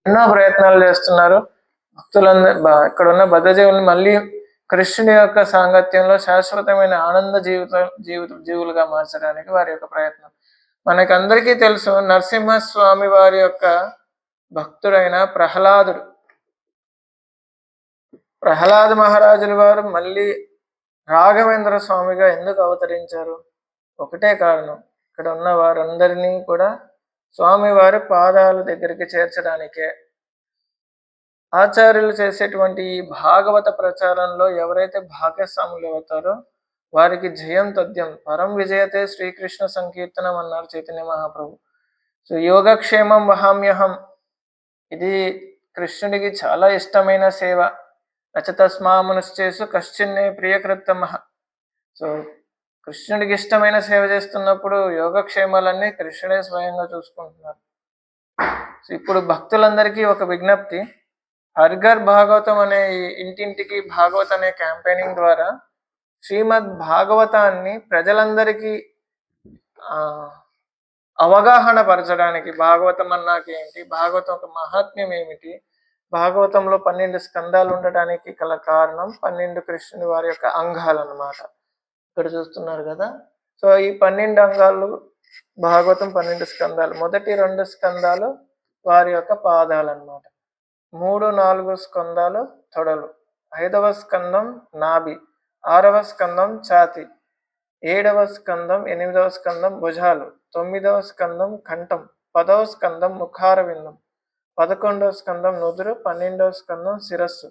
ఎన్నో ప్రయత్నాలు చేస్తున్నారు. భక్తులందరూ ఇక్కడ ఉన్న బద్ధజీవులను మళ్ళీ కృష్ణుని యొక్క సాంగత్యంలో శాశ్వతమైన ఆనంద జీవులుగా మార్చడానికి వారి యొక్క ప్రయత్నం. మనకందరికీ తెలుసు నరసింహస్వామి వారి యొక్క భక్తుడైన ప్రహ్లాదుడు. ప్రహ్లాద మహారాజుల వారు మళ్ళీ రాఘవేంద్ర స్వామిగా ఎందుకు అవతరించారు? ఒకటే కారణం, ఇక్కడ ఉన్న వారందరినీ కూడా స్వామివారి పాదాల దగ్గరికి చేర్చడానికే. ఆచార్యులు చేసేటువంటి ఈ భాగవత ప్రచారంలో ఎవరైతే భాగస్వాములు అవుతారో వారికి జయం తథ్యం, పరం విజయతే శ్రీకృష్ణ సంకీర్తనం అన్నారు చైతన్య మహాప్రభు. సో యోగక్షేమం వహామ్యహం, ఇది కృష్ణుడికి చాలా ఇష్టమైన సేవ. నచతస్మామనుశ్చేసు కశ్చిన్నే ప్రియకృత్తమ. సో కృష్ణుడికి ఇష్టమైన సేవ చేస్తున్నప్పుడు యోగక్షేమాలన్నీ కృష్ణుడే స్వయంగా చూసుకుంటున్నారు. సో ఇప్పుడు భక్తులందరికీ ఒక విజ్ఞప్తి, హర్ఘర్ భాగవతం అనే ఇంటింటికి భాగవత్ అనే క్యాంపెయినింగ్ ద్వారా శ్రీమద్ భాగవతాన్ని ప్రజలందరికీ అవగాహన పరచడానికి, భాగవతం అన్నాక ఏంటి, భాగవతం ఒక మహాత్మ్యం ఏమిటి, భాగవతంలో 12 స్కందాలు ఉండటానికి గల కారణం 12 కృష్ణుని వారి యొక్క అంగాలు అన్నమాట. ఇక్కడ చూస్తున్నారు కదా. సో ఈ 12 అంగాలు భాగవతం 12 స్కందాలు. మొదటి 2 స్కందాలు వారి యొక్క పాదాలు అన్నమాట. 3, 4 స్కందాలు తొడలు, 5వ స్కందం నాభి, 6వ స్కందం ఛాతి, 7వ స్కందం, 8వ స్కందం భుజాలు, 9వ స్కందం కంఠం, 10వ స్కందం ముఖారవిందం, 11వ స్కందం నుదురు, 12వ స్కందం శిరస్సు.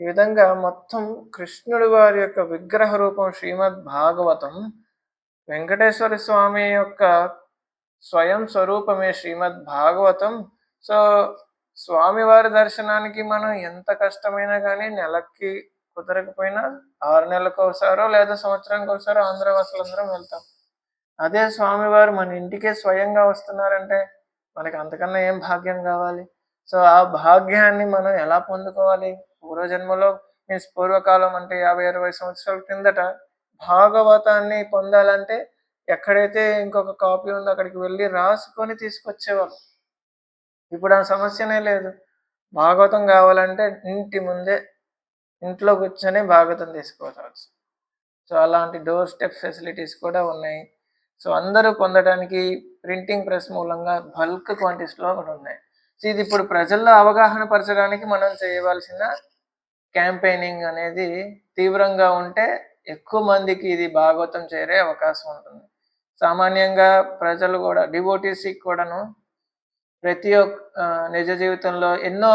ఈ విధంగా మొత్తం కృష్ణుడు వారి యొక్క విగ్రహ రూపం శ్రీమద్ భాగవతం. వెంకటేశ్వర స్వామి యొక్క స్వయం స్వరూపమే శ్రీమద్ భాగవతం. సో స్వామివారి దర్శనానికి మనం ఎంత కష్టమైనా కానీ నెలకి కుదరకపోయినా 6 నెలలకు ఒకసారో లేదా సంవత్సరానికి ఒకసారో ఆంధ్ర వాసులందరం వెళ్తాం. అదే స్వామివారు మన ఇంటికే స్వయంగా వస్తున్నారంటే మనకి అంతకన్నా ఏం భాగ్యం కావాలి? సో ఆ భాగ్యాన్ని మనం ఎలా పొందుకోవాలి? పూర్వజన్మలో మీన్స్ పూర్వకాలం అంటే 50-60 సంవత్సరాల కిందట భాగవతాన్ని పొందాలంటే ఎక్కడైతే ఇంకొక కాపీ ఉందో అక్కడికి వెళ్ళి రాసుకొని తీసుకొచ్చేవాళ్ళు. ఇప్పుడు ఆ సమస్యనే లేదు. భాగవతం కావాలంటే ఇంటి ముందే ఇంట్లో కూర్చొని భాగవతం తీసుకోవచ్చు. సో అలాంటి డోర్ స్టెప్ ఫెసిలిటీస్ కూడా ఉన్నాయి. సో అందరూ పొందడానికి ప్రింటింగ్ ప్రెస్ మూలంగా బల్క్ క్వాంటిటీస్లో కూడా ఉన్నాయి. సో ఇది ఇప్పుడు ప్రజల్లో అవగాహన పరచడానికి మనం చేయవలసిన క్యాంపెయినింగ్ అనేది తీవ్రంగా ఉంటే ఎక్కువ మందికి ఇది భాగవతం చేరే అవకాశం ఉంటుంది. సామాన్యంగా ప్రజలు కూడా డివోటీస్కి కూడాను ప్రతి ఒక్క నిజ జీవితంలో ఎన్నో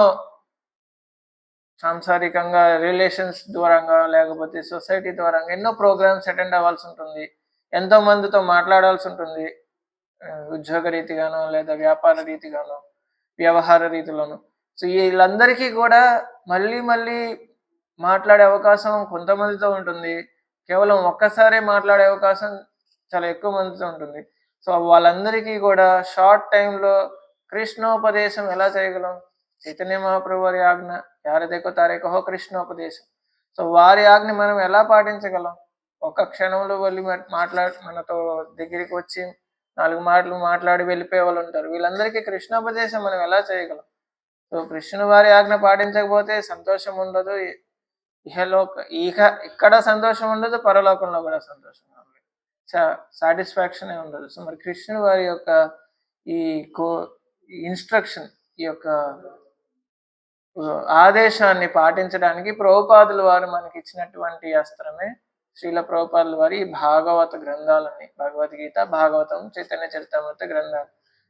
సాంసారికంగా రిలేషన్స్ ద్వారంగా లేకపోతే సొసైటీ ద్వారా ఎన్నో ప్రోగ్రామ్స్ అటెండ్ అవ్వాల్సి ఉంటుంది. ఎంతో మందితో మాట్లాడాల్సి ఉంటుంది, ఉద్యోగ రీతిగానో లేదా వ్యాపార రీతిగానో వ్యవహార రీతిలోనూ. సో వీళ్ళందరికీ కూడా మళ్ళీ మళ్ళీ మాట్లాడే అవకాశం కొంతమందితో ఉంటుంది, కేవలం ఒక్కసారే మాట్లాడే అవకాశం చాలా ఎక్కువ మందితో ఉంటుంది. సో వాళ్ళందరికీ కూడా షార్ట్ టైంలో కృష్ణోపదేశం ఎలా చేయగలం? చైతన్య మహాప్రభు వారి ఆజ్ఞ, యారదేకో తారేకహో కృష్ణోపదేశం. సో వారి ఆజ్ఞ మనం ఎలా పాటించగలం? ఒక్క క్షణంలో వెళ్ళి మనతో దగ్గరికి వచ్చి 4 మాటలు మాట్లాడి వెళ్ళిపోయే వాళ్ళు ఉంటారు. వీళ్ళందరికీ కృష్ణోపదేశం మనం ఎలా చేయగలం? సో కృష్ణుని వారి ఆజ్ఞ పాటించకపోతే సంతోషం ఉండదు, ఇక్కడ సంతోషం ఉండదు, పరలోకంలో కూడా సంతోషం ఉండదు, సాటిస్ఫాక్షనే ఉండదు. సో మరి కృష్ణుని వారి యొక్క ఈ ఇన్స్ట్రక్షన్, ఈ యొక్క ఆదేశాన్ని పాటించడానికి ప్రభుపాదుల వారు మనకి ఇచ్చినటువంటి అస్త్రమే శ్రీల ప్రభుపాదుల వారి భాగవత గ్రంథాలని, భగవద్గీత, భాగవతం, చైతన్య చరితామృత గ్రంథాలు.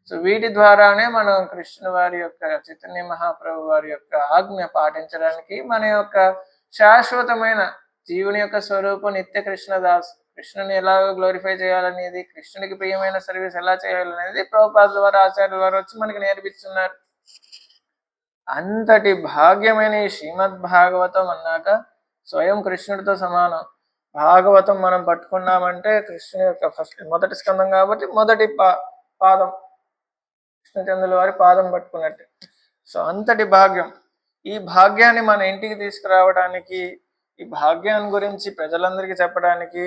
సో వీటి ద్వారానే మనం కృష్ణుని వారి యొక్క, చైతన్య మహాప్రభు వారి యొక్క ఆజ్ఞ పాటించడానికి మన యొక్క శాశ్వతమైన జీవుని యొక్క స్వరూపం నిత్య కృష్ణదాస్, కృష్ణుని ఎలా గ్లోరిఫై చేయాలనేది, కృష్ణునికి ప్రియమైన సర్వీస్ ఎలా చేయాలనేది ప్రభుపాదుల వారు, ఆచార్యుల వారు వచ్చి మనకి నేర్పిస్తున్నారు. అంతటి భాగ్యమైన ఈ శ్రీమద్ భాగవతం అన్నాక స్వయం కృష్ణుడితో సమానం. భాగవతం మనం పట్టుకున్నామంటే కృష్ణుని యొక్క మొదటి స్కందం కాబట్టి మొదటి పాదం కృష్ణచంద్రుల వారి పాదం పట్టుకున్నట్టు. సో అంతటి భాగ్యం. ఈ భాగ్యాన్ని మన ఇంటికి తీసుకురావడానికి, ఈ భాగ్యాన్ని గురించి ప్రజలందరికీ చెప్పడానికి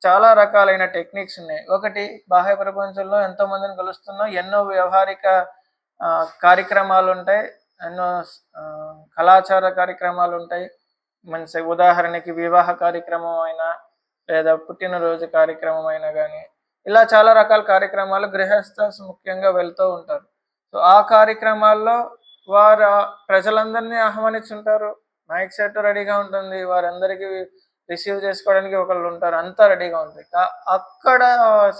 చాలా రకాలైన టెక్నిక్స్ ఉన్నాయి. ఒకటి, బాహ్య ప్రపంచంలో ఎంతో మందిని కలుస్తున్నాం, ఎన్నో వ్యవహారిక కార్యక్రమాలు ఉంటాయి, ఎన్నో కళాచార కార్యక్రమాలు ఉంటాయి. మంచి ఉదాహరణకి వివాహ కార్యక్రమం అయినా, లేదా పుట్టినరోజు కార్యక్రమం అయినా గానీ, ఇలా చాలా రకాల కార్యక్రమాలు గృహస్థస్ ముఖ్యంగా వెళ్తూ ఉంటారు. సో, ఆ కార్యక్రమాల్లో వారు ప్రజలందరినీ ఆహ్వానించుంటారు. మైక్ సెట్ రెడీగా ఉంటుంది. వారందరికీ రిసీవ్ చేసుకోవడానికి ఒకళ్ళుంటారు. అంతా రెడీగా ఉంది. అక్కడ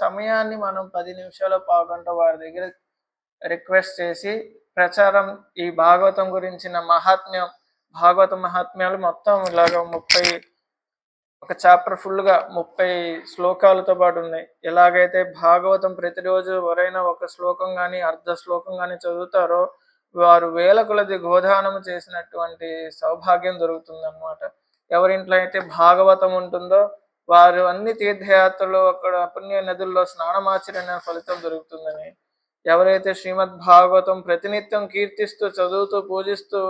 సమయాన్ని మనం 10 నిమిషాలో, పావుగంట వారి దగ్గర రిక్వెస్ట్ చేసి ప్రచారం ఈ భాగవతం గురించిన మహాత్మ్యం, భాగవత మహాత్మ్యాలు మొత్తం ఇలాగ 30 ఒక చాప్టర్ ఫుల్‌గా 30 శ్లోకాలతో పాటు ఉన్నాయి. ఎలాగైతే భాగవతం ప్రతిరోజు ఎవరైనా ఒక శ్లోకం గాని, అర్ధ శ్లోకం గాని చదువుతారో, వారు వేల కొలది గోదానం చేసినటువంటి సౌభాగ్యం దొరుకుతుందన్నమాట. ఎవరింట్లో అయితే భాగవతం ఉంటుందో, వారు అన్ని తీర్థయాత్రలు, అక్కడ పుణ్య నదుల్లో స్నానమాచరణ ఫలితం దొరుకుతుందని. ఎవరైతే శ్రీమద్ భాగవతం ప్రతినిత్యం కీర్తిస్తూ, చదువుతూ, పూజిస్తూ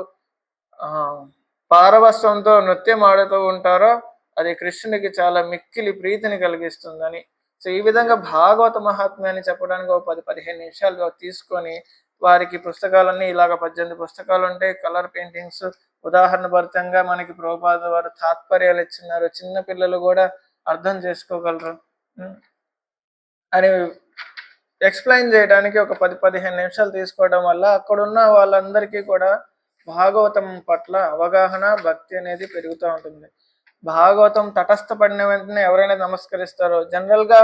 పారవస్వంతో నృత్యం ఆడుతూ ఉంటారో, అది కృష్ణునికి చాలా మిక్కిలి ప్రీతిని కలిగిస్తుందని. సో ఈ విధంగా భాగవత మహాత్మ్యాన్ని చెప్పడానికి ఒక 10-15 నిమిషాలు తీసుకొని, వారికి పుస్తకాలన్నీ ఇలాగ 18 పుస్తకాలు ఉంటాయి. కలర్ పెయింటింగ్స్ ఉదాహరణ భరితంగా మనకి ప్రభుపాద వారు తాత్పర్యాలు ఇచ్చినారు. చిన్న పిల్లలు కూడా అర్థం చేసుకోగలరు అని ఎక్స్ప్లెయిన్ చేయడానికి ఒక 10-15 నిమిషాలు తీసుకోవడం వల్ల అక్కడున్న వాళ్ళందరికీ కూడా భాగవతం పట్ల అవగాహన, భక్తి అనేది పెరుగుతూ ఉంటుంది. భాగవతం తటస్థపడిన వెంటనే ఎవరైనా నమస్కరిస్తారో, జనరల్గా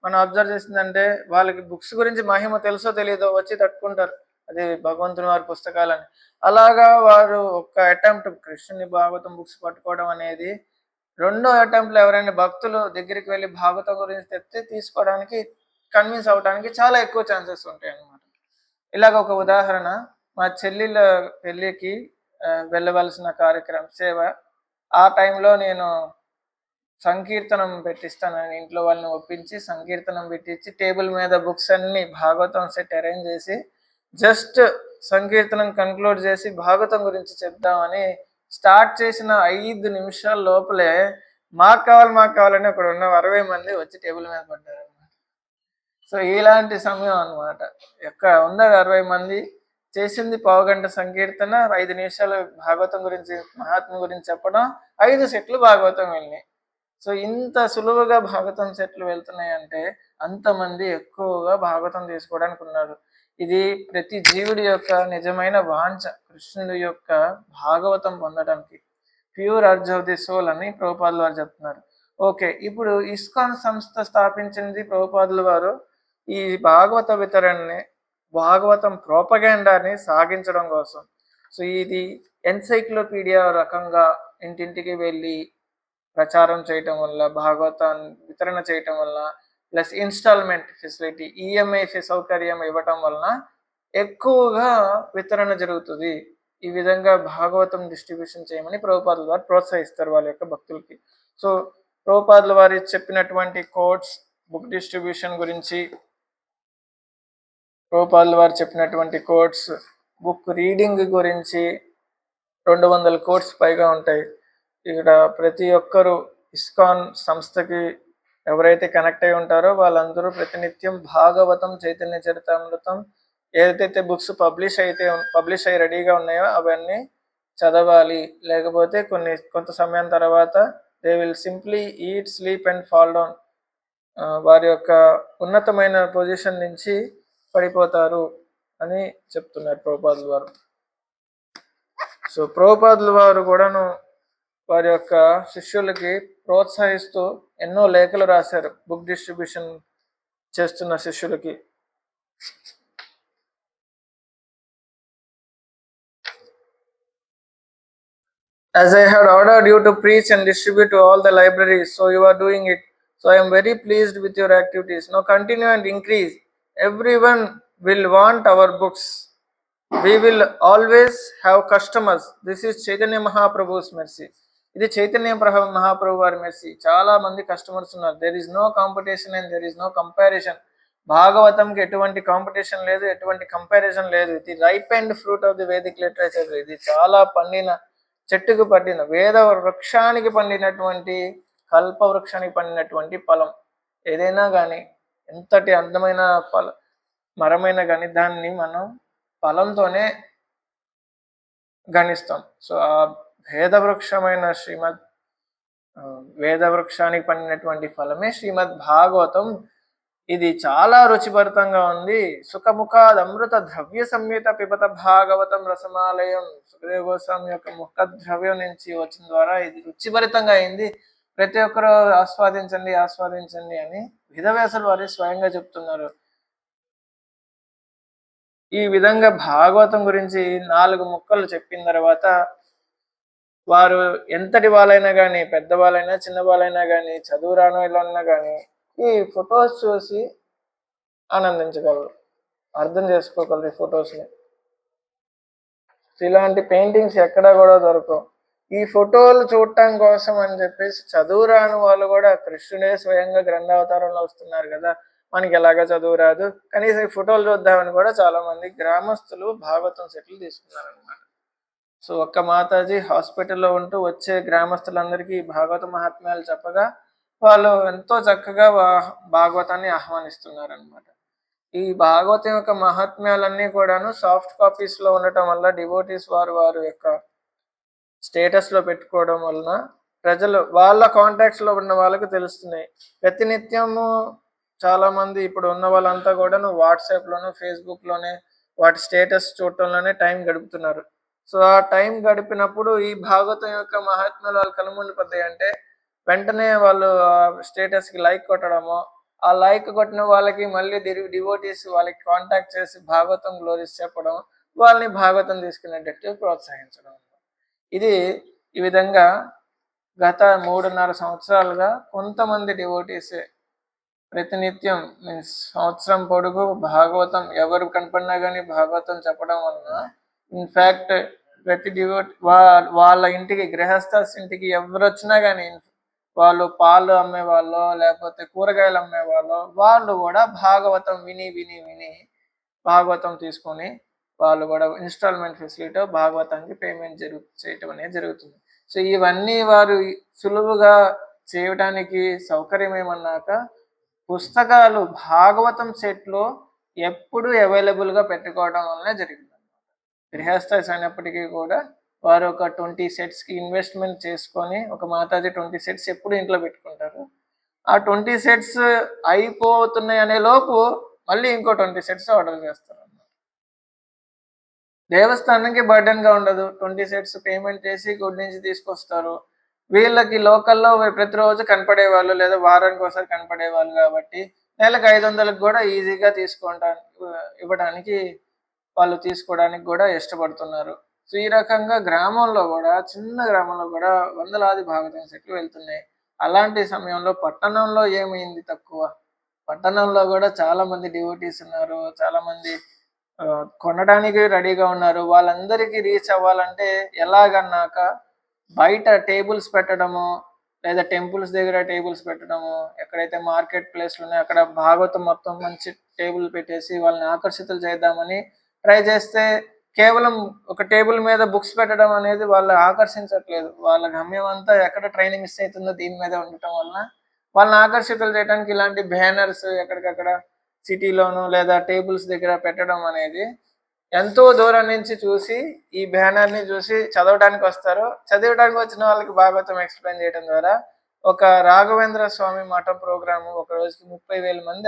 మనం అబ్జర్వ్ చేసిందంటే వాళ్ళకి బుక్స్ గురించి మహిమ తెలుసో తెలియదో వచ్చి తట్టుకుంటారు, అది భగవంతుని వారి పుస్తకాలని. అలాగా వారు ఒక అటెంప్ట్ కృష్ణుని భాగవతం బుక్స్ పట్టుకోవడం అనేది, రెండో అటెంప్ట్లో ఎవరైనా భక్తులు దగ్గరికి వెళ్ళి భాగవతం గురించి చెప్తే తీసుకోవడానికి, కన్విన్స్ అవడానికి చాలా ఎక్కువ ఛాన్సెస్ ఉంటాయి అన్నమాట. ఇలాగ ఒక ఉదాహరణ, మా చెల్లెల పెళ్ళికి వెళ్ళవలసిన కార్యక్రమం సేవ, ఆ టైంలో నేను సంకీర్తనం పెట్టిస్తానని ఇంట్లో వాళ్ళని ఒప్పించి సంకీర్తనం పెట్టించి టేబుల్ మీద బుక్స్ అన్ని భాగవతం సెట్ అరేంజ్ చేసి జస్ట్ సంకీర్తనం కన్క్లూడ్ చేసి భాగవతం గురించి చెప్దామని స్టార్ట్ చేసిన 5 నిమిషాల లోపలే మాకు కావాలని అక్కడ ఉన్న 60 మంది వచ్చి టేబుల్ మీద పడ్డారు అనమాట. సో ఇలాంటి సమయం అనమాట. ఎక్కడ ఉందా 60 మంది, చేసింది పావుగంట సంకీర్తన, 5 నిమిషాలు భాగవతం గురించి మహాత్మ గురించి చెప్పడం, 5 సెట్లు భాగవతం వెళ్ళినాయి. సో ఇంత సులువుగా భాగవతం సెట్లు వెళ్తున్నాయంటే అంతమంది ఎక్కువగా భాగవతం తీసుకోవడానికి ఉన్నారు. ఇది ప్రతి జీవుడి యొక్క నిజమైన వాంఛ, కృష్ణుడి యొక్క భాగవతం పొందడానికి. Pure urge of the soul అని ప్రభుపాదుల వారు చెప్తున్నారు. ఓకే, ఇప్పుడు ఇస్కాన్ సంస్థ స్థాపించింది ప్రభుపాదుల వారు ఈ భాగవత వితరణని, భాగవతం ప్రోపగెండాని సాగించడం కోసం. సో ఇది ఎన్సైక్లోపీడియా రకంగా ఇంటింటికి వెళ్ళి ప్రచారం చేయటం వల్ల, భాగవతాన్ని వితరణ చేయటం వల్ల, ప్లస్ ఇన్స్టాల్మెంట్ ఫెసిలిటీ, ఈఎంఐ సౌకర్యం ఇవ్వటం వలన ఎక్కువగా వితరణ జరుగుతుంది. ఈ విధంగా భాగవతం డిస్ట్రిబ్యూషన్ చేయమని ప్రభుపాదుల వారు ప్రోత్సహిస్తారు వాళ్ళ యొక్క భక్తులకి. సో ప్రభుపాదుల వారి చెప్పినటువంటి కోట్స్ బుక్ డిస్ట్రిబ్యూషన్ గురించి, ప్రభుపాదుల వారు చెప్పినటువంటి కోట్స్ బుక్ రీడింగ్ గురించి 200 కోట్స్ పైగా ఉంటాయి. ఇక్కడ ప్రతి ఒక్కరు ఇస్కాన్ సంస్థకి ఎవరైతే కనెక్ట్ అయి ఉంటారో వాళ్ళందరూ ప్రతినిత్యం భాగవతం, చైతన్య చరితామృతం ఏదైతే బుక్స్ పబ్లిష్ అయ్యి రెడీగా ఉన్నాయో అవన్నీ చదవాలి. లేకపోతే కొంత సమయం తర్వాత they will simply eat, sleep and fall down, వారి యొక్క ఉన్నతమైన పొజిషన్ నుంచి పడిపోతారు అని చెప్తున్నారు ప్రభుపాదుల వారు. సో ప్రభుపాదుల వారు కూడాను వారి యొక్క శిష్యులకి ప్రోత్సహిస్తూ ఎన్నో లేఖలు రాశారు బుక్ డిస్ట్రిబ్యూషన్ చేస్తున్న శిష్యులకి. As I had ordered you to preach and distribute to all the libraries, so you are doing it. So I am very pleased with your activities. Now continue and increase. Everyone will want our books. We will always have customers. This is Chaitanya Mahaprabhu's mercy. ఇది చైతన్య మహాప్రభు వారి mercy. చాలా మంది customers ఉన్నారు. There is no competition and there is no comparison. భాగవతంకి ఎటువంటి competition లేదు, ఎటువంటి comparison లేదు. ఇది ripe and fruit of the Vedic literature. ఇది చాలా పండిన చెట్టుకు పట్టిన, వేద వృక్షానికి పండినటువంటి, కల్ప వృక్షానికి పండినటువంటి ఫలం. ఏదైనా కానీ, ఎంతటి అందమైన మరమైనా కానీ దాన్ని మనం ఫలంతోనే గణిస్తాం. సో, ఆ వేద వృక్షమైన వేద వృక్షానికి పండినటువంటి ఫలమే శ్రీమద్ భాగవతం. ఇది చాలా రుచిభరితంగా ఉంది. సుఖముఖాదమృత ద్రవ్య సంయుత పిబత భాగవతం రసమాలయం. సుఖదేవ గోస్వామి యొక్క ముఖ ద్రవ్యం నుంచి వచ్చిన ద్వారా ఇది రుచిభరితంగా అయింది. ప్రతి ఒక్కరూ ఆస్వాదించండి, ఆస్వాదించండి అని వేదవ్యాసుల వారు స్వయంగా చెప్తున్నారు. ఈ విధంగా భాగవతం గురించి 4 ముక్కలు చెప్పిన తర్వాత వారు ఎంతటి వాళ్ళైనా కానీ, పెద్దవాళ్ళైనా చిన్నవాళ్ళైనా కానీ, చదువు రాని వాళ్ళైనా కానీ ఈ ఫొటోస్ చూసి ఆనందించగలరు, అర్థం చేసుకోగలరు ఈ ఫొటోస్ని. ఇలాంటి పెయింటింగ్స్ ఎక్కడా కూడా దొరకవు. ఈ ఫోటోలు చూడటం కోసం అని చెప్పేసి చదువు రాని వాళ్ళు కూడా కృష్ణుడే స్వయంగా గ్రంథావతారంలో వస్తున్నారు కదా, మనకి ఎలాగ చదువు రాదు, కనీసం ఈ ఫోటోలు చూద్దామని కూడా చాలా మంది గ్రామస్తులు భాగవతం సెట్లు తీసుకున్నారు అనమాట. సో ఒక్క మాతాజీ హాస్పిటల్లో ఉంటూ వచ్చే గ్రామస్తులందరికీ భాగవత మహాత్మ్యాలు చెప్పగా వాళ్ళు ఎంతో చక్కగా భాగవతాన్ని ఆహ్వానిస్తున్నారు అనమాట. ఈ భాగవతం యొక్క మహాత్మ్యాలన్నీ కూడాను సాఫ్ట్ కాపీస్ లో ఉండటం వల్ల డివోటీస్ వారు యొక్క స్టేటస్ లో పెట్టుకోవడం వలన ప్రజలు వాళ్ళ కాంటాక్ట్స్ లో ఉన్న వాళ్ళకి తెలుస్తున్నాయి. ప్రతినిత్యము చాలా మంది ఇప్పుడు ఉన్న వాళ్ళంతా కూడాను వాట్సాప్ లోను, ఫేస్బుక్ లోనే వాటి స్టేటస్ చూడటంలోనే టైం గడుపుతున్నారు. సో ఆ టైం గడిపినప్పుడు ఈ భాగవతం యొక్క మహాత్మ్యాలు వాళ్ళు కనుమూలి పడ్డాయి అంటే వెంటనే వాళ్ళు స్టేటస్ కి లైక్ కొట్టడము, ఆ లైక్ కొట్టిన వాళ్ళకి మళ్ళీ డివోటీస్ వాళ్ళకి కాంటాక్ట్ చేసి భాగవతం గ్లోరీస్ చెప్పడం, వాళ్ళని భాగవతం తీసుకునేటట్టు ప్రోత్సహించడం. ఇది ఈ విధంగా గత 3.5 సంవత్సరాలుగా కొంతమంది డివోటీస్ ప్రతినిత్యం మీన్స్ సంవత్సరం పొడుగు భాగవతం ఎవరు కనపడినా కానీ భాగవతం చెప్పడం వలన ఇన్ఫ్యాక్ట్ ప్రతి డివోటీ వాళ్ళ ఇంటికి, గృహస్థాస్ ఇంటికి ఎవరు వచ్చినా కానీ, వాళ్ళు పాలు అమ్మేవాళ్ళు లేకపోతే కూరగాయలు అమ్మేవాళ్ళు, వాళ్ళు కూడా భాగవతం విని విని విని భాగవతం తీసుకొని వాళ్ళు కూడా ఇన్స్టాల్మెంట్ ఫెసిలిటీ భాగవతానికి పేమెంట్ చేయటం అనేది జరుగుతుంది. సో ఇవన్నీ వారు సులువుగా చేయడానికి సౌకర్యం ఏమన్నాక పుస్తకాలు భాగవతం సెట్లో ఎప్పుడు అవైలబుల్గా పెట్టుకోవడం వల్లనే జరిగింది. గృహస్థస్ అయినప్పటికీ కూడా వారు ఒక 20 సెట్స్కి ఇన్వెస్ట్మెంట్ చేసుకొని ఒక మాతాజీ 20 సెట్స్ ఎప్పుడు ఇంట్లో పెట్టుకుంటారు. ఆ 20 సెట్స్ అయిపోతున్నాయి అనే లోపు మళ్ళీ ఇంకో 20 సెట్స్ ఆర్డర్ చేస్తారు. దేవస్థానానికి బర్డెన్గా ఉండదు. 20 సెట్స్ పేమెంట్ చేసి గుడి నుంచి తీసుకొస్తారు. వీళ్ళకి లోకల్లో ప్రతిరోజు కనపడేవాళ్ళు లేదా వారానికి ఒకసారి కనపడేవాళ్ళు కాబట్టి నెలకు 500కి కూడా ఈజీగా ఇవ్వడానికి వాళ్ళు తీసుకోవడానికి కూడా ఇష్టపడుతున్నారు. సో ఈ రకంగా గ్రామంలో కూడా, చిన్న గ్రామంలో కూడా వందలాది భాగవతం సెట్లు వెళ్తున్నాయి. అలాంటి సమయంలో పట్టణంలో ఏమైంది తక్కువ? పట్టణంలో కూడా చాలా మంది డివోటీస్ ఉన్నారు, చాలా మంది కొనడానికి రెడీగా ఉన్నారు. వాళ్ళందరికీ రీచ్ అవ్వాలంటే ఎలాగన్నాక బయట టేబుల్స్ పెట్టడము, లేదా టెంపుల్స్ దగ్గర టేబుల్స్ పెట్టడము, ఎక్కడైతే మార్కెట్ ప్లేస్లు ఉన్నాయో అక్కడ భాగవతం మొత్తం మంచి టేబుల్ పెట్టేసి వాళ్ళని ఆకర్షితులు చేద్దామని ట్రై చేస్తే కేవలం ఒక టేబుల్ మీద బుక్స్ పెట్టడం అనేది వాళ్ళు ఆకర్షించట్లేదు. వాళ్ళ గమ్యం అంతా ఎక్కడ ట్రైన్ మిస్ అవుతుందో దీని మీద ఉండటం వలన వాళ్ళని ఆకర్షితులు చేయడానికి ఇలాంటి బ్యానర్స్ ఎక్కడికక్కడ సిటీలోను లేదా టేబుల్స్ దగ్గర పెట్టడం అనేది ఎంతో దూరం నుంచి చూసి ఈ బ్యానర్ని చూసి చదవడానికి వస్తారు. చదవడానికి వచ్చిన వాళ్ళకి భాగవతం ఎక్స్ప్లెయిన్ చేయడం ద్వారా ఒక రాఘవేంద్ర స్వామి మఠం ప్రోగ్రాము ఒక రోజుకి 30,000 మంది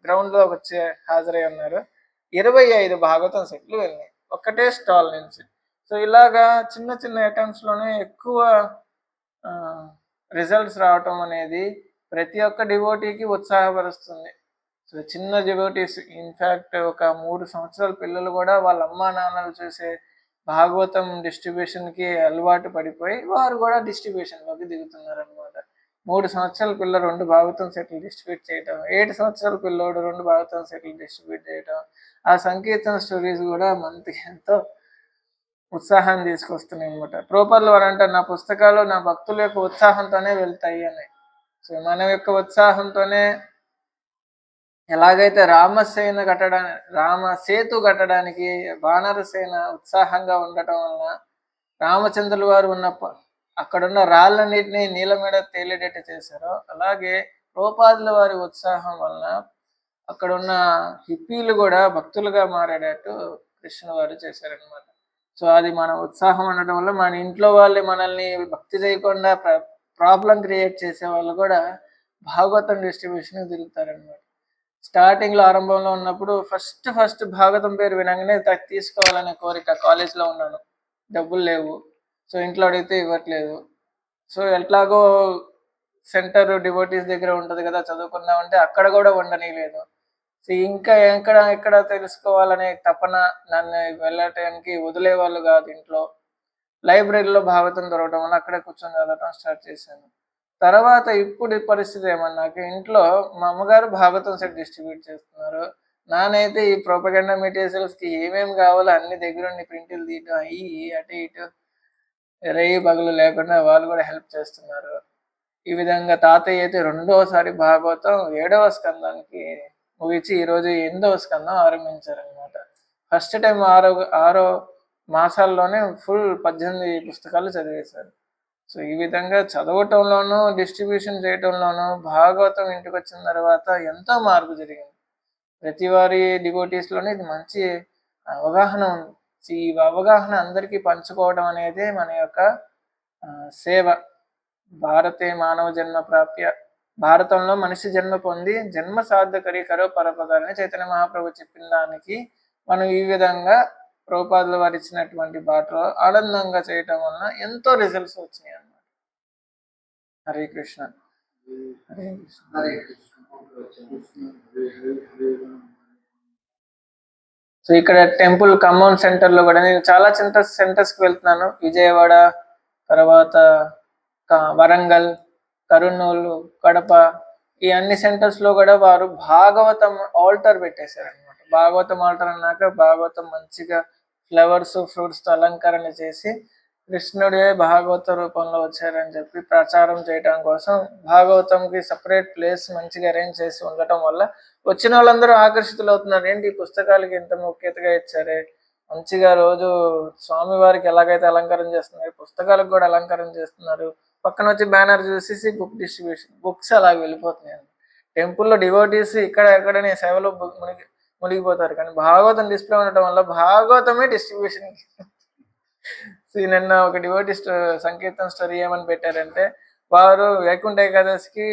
గ్రౌండ్లో వచ్చి హాజరై ఉన్నారు. 25 భాగవతం సెట్లు వెళ్ళినాయి ఒక్కటే స్టాల్ నుంచి. సో ఇలాగా చిన్న చిన్న అటెంప్ట్స్లోనే ఎక్కువ రిజల్ట్స్ రావటం అనేది ప్రతి ఒక్క డివోటీకి ఉత్సాహపరుస్తుంది. సో చిన్న డివోటీస్ ఇన్ఫ్యాక్ట్ ఒక 3 సంవత్సరాల పిల్లలు కూడా వాళ్ళ అమ్మా నాన్నలు చూసే భాగవతం డిస్ట్రిబ్యూషన్కి అలవాటు పడిపోయి వారు కూడా డిస్ట్రిబ్యూషన్లోకి దిగుతున్నారు అనమాట. 3 సంవత్సరాల పిల్ల 2 భాగవతం సెట్లు డిస్ట్రిబ్యూట్ చేయటం, 7 సంవత్సరాల పిల్లోడు 2 భాగవతం సెట్లు డిస్ట్రిబ్యూట్ చేయటం, ఆ సంకీర్తన స్టోరీస్ కూడా మనకి ఎంతో ఉత్సాహాన్ని తీసుకొస్తున్నాయి అనమాట. ప్రోపర్లు వారు అంటారు, నా పుస్తకాలు నా భక్తుల యొక్క ఉత్సాహంతోనే వెళ్తాయి అని. సో మన యొక్క ఉత్సాహంతోనే ఎలాగైతే రామసేతు కట్టడానికి వానరసేన ఉత్సాహంగా ఉండటం వలన రామచంద్రుల వారు అక్కడున్న రాళ్ళన్నిటినీ నీళ్ళ మీద తేలేటట్టు చేశారో, అలాగే ప్రోపాదుల వారి ఉత్సాహం వలన అక్కడున్న హిప్పీలు కూడా భక్తులుగా మారేటట్టు కృష్ణ వారు చేశారనమాట. సో అది మన ఉత్సాహం ఉండటం వల్ల మన ఇంట్లో వాళ్ళే మనల్ని భక్తి చేయకుండా ప్రాబ్లం క్రియేట్ చేసే వాళ్ళు కూడా భాగవతం డిస్ట్రిబ్యూషన్ తిరుగుతారనమాట. స్టార్టింగ్లో ఆరంభంలో ఉన్నప్పుడు ఫస్ట్ భాగవతం పేరు వినగానే తీసుకోవాలనే కోరిక. కాలేజ్లో ఉన్నాను, డబ్బులు లేవు, సో ఇంట్లో అడిగితే ఇవ్వట్లేదు. సో ఎట్లాగో సెంటర్ డివోటీస్ దగ్గర ఉంటుంది కదా చదువుకుందామంటే అక్కడ కూడా ఉండనీయలేదు. సో ఇంకా ఎక్కడ తెలుసుకోవాలనే తపన నన్ను వెళ్ళటానికి వదిలేవాళ్ళు కాదు ఇంట్లో. లైబ్రరీలో భాగవతం దొరకడం వల్ల అక్కడే కూర్చొని చదవటం స్టార్ట్ చేశాను. తర్వాత ఇప్పుడు పరిస్థితి ఏమన్నాక ఇంట్లో మా అమ్మగారు భాగవతం సెట్ డిస్ట్రిబ్యూట్ చేస్తున్నారు. నానైతే ఈ ప్రొపగండా మెటీరియల్స్కి ఏమేమి కావాలో అన్ని దగ్గరుండి ప్రింట్లు తీయటం అయ్యి అటు ఇటు రేయి పగలు లేకుండా వాళ్ళు కూడా హెల్ప్ చేస్తున్నారు. ఈ విధంగా తాతయ్య అయితే రెండవసారి భాగవతం 7వ స్కందానికి ముగించి ఈరోజు 8వ స్కందం ఆరంభించారనమాట. ఫస్ట్ టైం 6 మాసాల్లోనే ఫుల్ 18 పుస్తకాలు చదివేశారు. సో ఈ విధంగా చదవటంలోనూ డిస్ట్రిబ్యూషన్ చేయటంలోనూ భాగవతం ఇంటికి వచ్చిన తర్వాత ఎంతో మార్పు జరిగింది. ప్రతి వారి డివోటీస్లోనే ఇది మంచి అవగాహన ఉంది. ఈ అవగాహన అందరికీ పంచుకోవడం అనేది మన యొక్క సేవ. భారతే మానవ జన్మ ప్రాప్య, భారతంలో మనిషి జన్మ పొంది జన్మ సార్థకరి కరో పరపదాలని చైతన్య మహాప్రభు చెప్పిన దానికి మనం ఈ విధంగా ప్రభుపాదుల వారు ఇచ్చినటువంటి బాటలో ఆనందంగా చేయటం వలన ఎంతో రిజల్ట్స్ వచ్చినాయి అన్నమాట. హరే కృష్ణ. హరే కృష్ణ. హరే కృష్ణ. సో ఇక్కడ టెంపుల్ ఖమ్మం సెంటర్లో కూడా నేను చాలా సెంటర్స్కి వెళ్తున్నాను. విజయవాడ, తర్వాత వరంగల్, కర్నూలు, కడప, ఈ అన్ని సెంటర్స్లో కూడా వారు భాగవతం ఆల్టర్ పెట్టేశారనమాట. భాగవతం ఆల్టర్ అన్నాక భాగవతం మంచిగా ఫ్లవర్స్ ఫ్రూట్స్తో అలంకరణ చేసి కృష్ణుడే భాగవత రూపంలో వచ్చారని చెప్పి ప్రచారం చేయడం కోసం భాగవతంకి సపరేట్ ప్లేస్ మంచిగా అరేంజ్ చేసి ఉండటం వల్ల వచ్చిన వాళ్ళందరూ ఆకర్షితులు అవుతున్నారు. ఏంటి ఈ పుస్తకాలకి ఇంత ముఖ్యతగా ఇచ్చారే, మంచిగా రోజు స్వామివారికి ఎలాగైతే అలంకరణ చేస్తున్నారు పుస్తకాలకు కూడా అలంకరణ చేస్తున్నారు. పక్కన వచ్చి బ్యానర్ చూసేసి బుక్ డిస్ట్రిబ్యూషన్, బుక్స్ అలాగ వెళ్ళిపోతున్నాయి. టెంపుల్లో డివోటీస్ ఎక్కడనే సేవలో మునిగిపోతారు, కానీ భాగవతం డిస్ప్లే ఉండటం వల్ల భాగవతమే డిస్ట్రిబ్యూషన్. నిన్న ఒక డివోటీ సంకీర్తన స్టోరీ ఏమని పెట్టారంటే, వారు వైకుంఠ ఏకాదశికి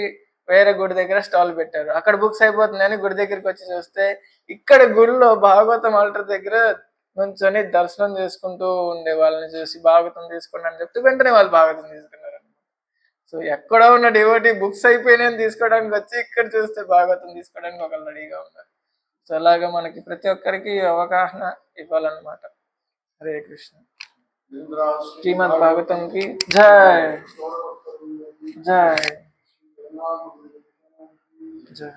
వేరే గుడి దగ్గర స్టాల్ పెట్టారు. అక్కడ బుక్స్ అయిపోతుందని గుడి దగ్గరికి వచ్చి చూస్తే ఇక్కడ గుడిలో భాగవతం ఆల్టర్ దగ్గర నుంచొని దర్శనం చేసుకుంటూ ఉండే వాళ్ళని చూసి భాగవతం తీసుకోండి అని చెప్తే వెంటనే వాళ్ళు భాగవతం తీసుకున్నారు. సో ఎక్కడ ఉన్న డివోటీ బుక్స్ అయిపోయినాయని తీసుకోవడానికి వచ్చి ఇక్కడ చూస్తే భాగవతం తీసుకోవడానికి ఒకళ్ళు రెడీగా ఉన్నారు. సో అలాగా మనకి ప్రతి ఒక్కరికి అవగాహన ఇవ్వాలన్నమాట. హరే కృష్ణ. శ్రీమద్ భాగవతం కి జై జై జై.